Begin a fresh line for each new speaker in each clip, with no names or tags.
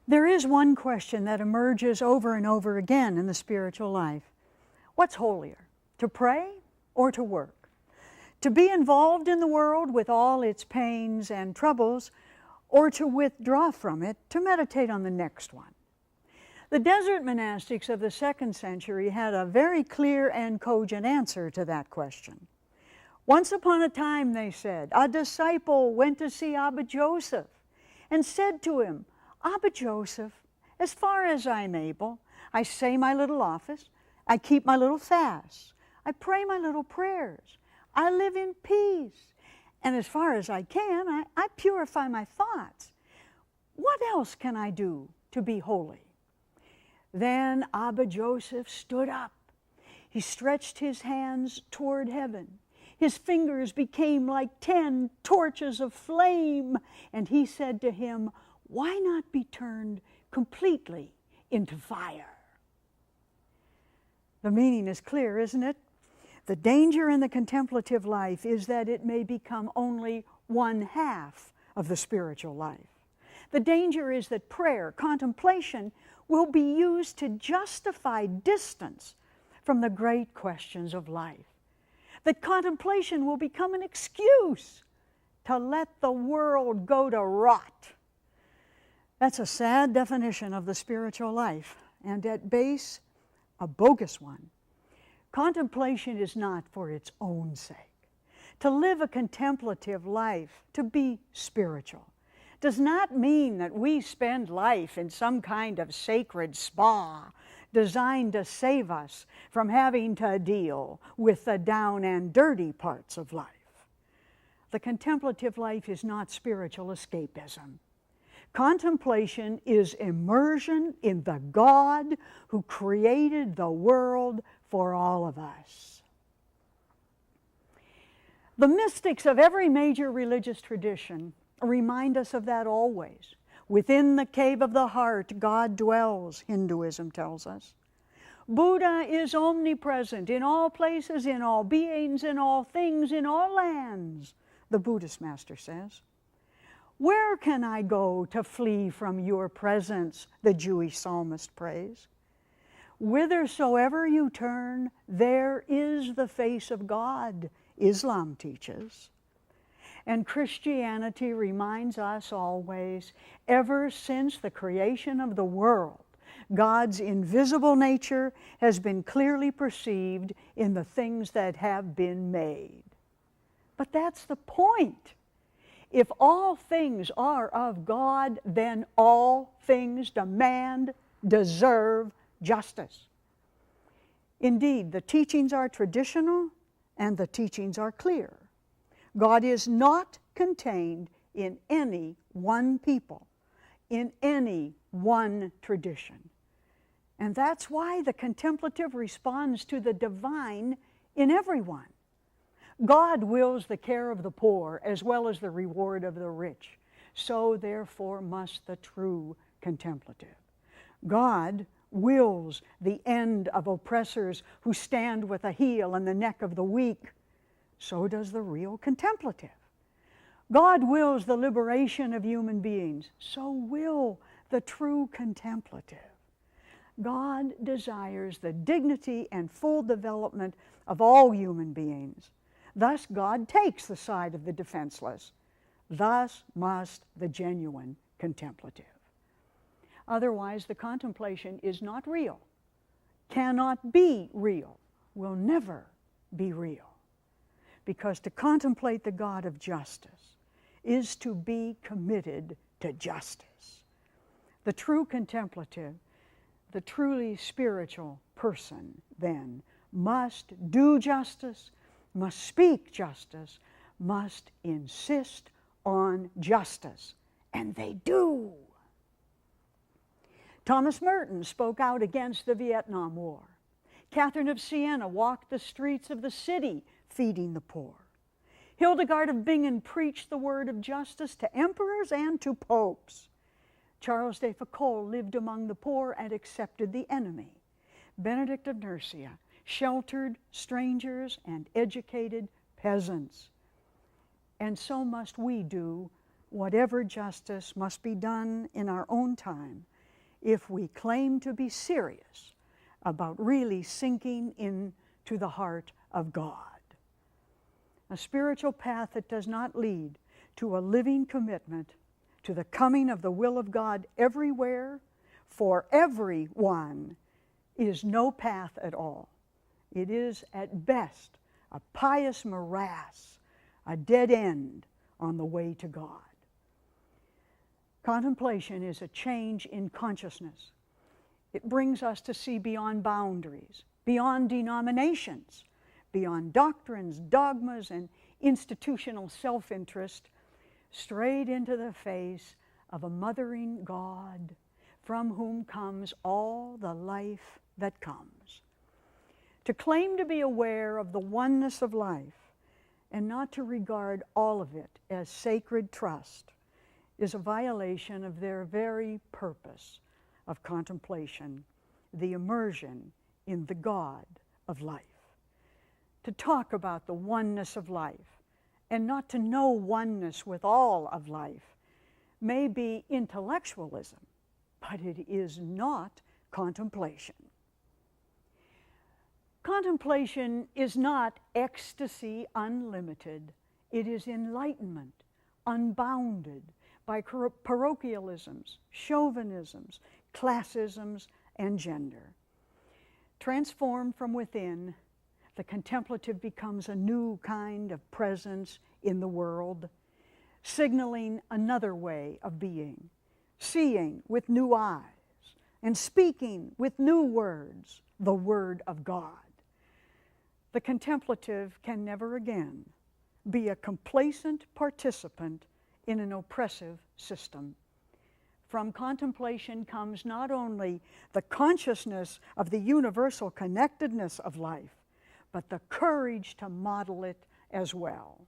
There is one question that emerges over and over again in the spiritual life. What's holier, to pray or to work? To be involved in the world with all its pains and troubles, or to withdraw from it to meditate on the next one? The desert monastics of the 2nd century had a very clear and cogent answer to that question. Once upon a time, they said, a disciple went to see Abba Joseph and said to him, Abba Joseph, as far as I'm able, I say my little office, I keep my little fasts, I pray my little prayers, I live in peace, and as far as I can, I purify my thoughts. What else can I do to be holy? Then Abba Joseph stood up. He stretched his hands toward heaven. His fingers became like 10 torches of flame, and he said to him, why not be turned completely into fire? The meaning is clear, isn't it? The danger in the contemplative life is that it may become only one half of the spiritual life. The danger is that prayer, contemplation, will be used to justify distance from the great questions of life. That contemplation will become an excuse to let the world go to rot. That's a sad definition of the spiritual life, and at base, a bogus one. Contemplation is not for its own sake. To live a contemplative life, to be spiritual, does not mean that we spend life in some kind of sacred spa designed to save us from having to deal with the down and dirty parts of life. The contemplative life is not spiritual escapism. Contemplation is immersion in the God who created the world for all of us. The mystics of every major religious tradition remind us of that always. Within the cave of the heart, God dwells, Hinduism tells us. Buddha is omnipresent in all places, in all beings, in all things, in all lands, the Buddhist master says. Where can I go to flee from your presence, the Jewish psalmist prays. Whithersoever you turn, there is the face of God, Islam teaches. And Christianity reminds us always, ever since the creation of the world, God's invisible nature has been clearly perceived in the things that have been made. But that's the point. If all things are of God, then all things demand, deserve justice. Indeed, the teachings are traditional and the teachings are clear. God is not contained in any one people, in any one tradition. And that's why the contemplative responds to the divine in everyone. God wills the care of the poor as well as the reward of the rich. So therefore must the true contemplative. God wills the end of oppressors who stand with the heel and the neck of the weak. So does the real contemplative. God wills the liberation of human beings. So will the true contemplative. God desires the dignity and full development of all human beings. Thus, God takes the side of the defenseless. Thus must the genuine contemplative. Otherwise, the contemplation is not real, cannot be real, will never be real. Because to contemplate the God of justice is to be committed to justice. The true contemplative, the truly spiritual person, then, must do justice, must speak justice, must insist on justice. And they do. Thomas Merton spoke out against the Vietnam War. Catherine of Siena walked the streets of the city feeding the poor. Hildegard of Bingen preached the word of justice to emperors and to popes. Charles de Foucault lived among the poor and accepted the enemy. Benedict of Nursia sheltered strangers and educated peasants. And so must we do whatever justice must be done in our own time if we claim to be serious about really sinking into the heart of God. A spiritual path that does not lead to a living commitment to the coming of the will of God everywhere, for everyone, is no path at all. It is at best a pious morass, a dead end on the way to God. Contemplation is a change in consciousness. It brings us to see beyond boundaries, beyond denominations, beyond doctrines, dogmas, and institutional self-interest, straight into the face of a mothering God from whom comes all the life that comes. To claim to be aware of the oneness of life and not to regard all of it as sacred trust is a violation of their very purpose of contemplation, the immersion in the God of life. To talk about the oneness of life and not to know oneness with all of life may be intellectualism, but it is not contemplation. Contemplation is not ecstasy unlimited. It is enlightenment unbounded by parochialisms, chauvinisms, classisms, and gender. Transformed from within, the contemplative becomes a new kind of presence in the world, signaling another way of being, seeing with new eyes, and speaking with new words, the Word of God. The contemplative can never again be a complacent participant in an oppressive system. From contemplation comes not only the consciousness of the universal connectedness of life, but the courage to model it as well.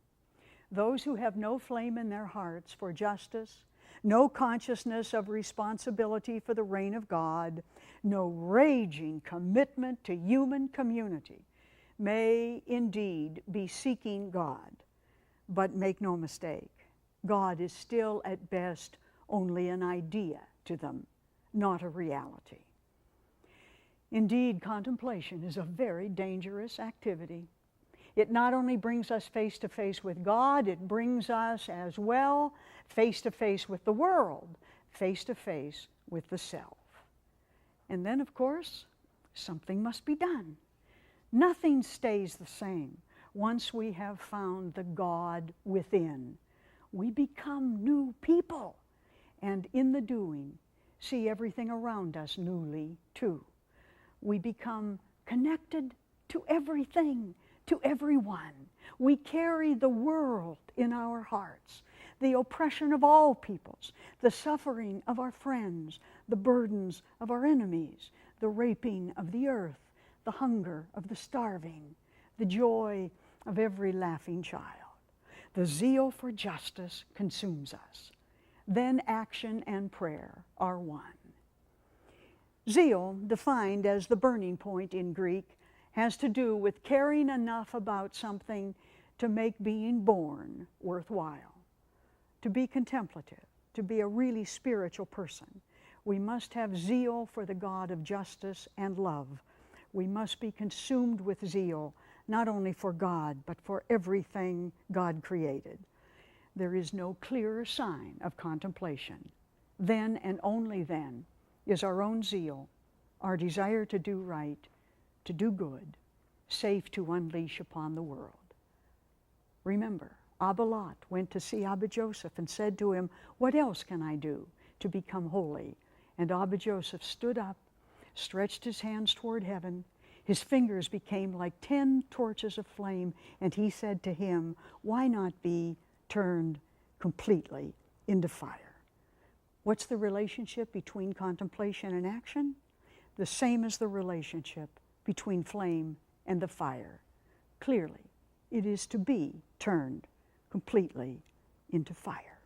Those who have no flame in their hearts for justice, no consciousness of responsibility for the reign of God, no raging commitment to human community, may indeed be seeking God. But make no mistake, God is still at best only an idea to them, not a reality. Indeed, contemplation is a very dangerous activity. It not only brings us face to face with God, it brings us as well face to face with the world, face to face with the self. And then, of course, something must be done. Nothing stays the same once we have found the God within. We become new people, and in the doing, see everything around us newly, too. We become connected to everything, to everyone. We carry the world in our hearts, the oppression of all peoples, the suffering of our friends, the burdens of our enemies, the raping of the earth, the hunger of the starving, the joy of every laughing child. The zeal for justice consumes us. Then action and prayer are one. Zeal, defined as the burning point in Greek, has to do with caring enough about something to make being born worthwhile. To be contemplative, to be a really spiritual person, we must have zeal for the God of justice and love. We must be consumed with zeal, not only for God, but for everything God created. There is no clearer sign of contemplation. Then and only then is our own zeal, our desire to do right, to do good, safe to unleash upon the world. Remember, Abba Lot went to see Abba Joseph and said to him, "What else can I do to become holy?" And Abba Joseph stood up, stretched his hands toward heaven. His fingers became like 10 torches of flame, and he said to him, "Why not be turned completely into fire?" What's the relationship between contemplation and action? The same as the relationship between flame and the fire. Clearly, it is to be turned completely into fire.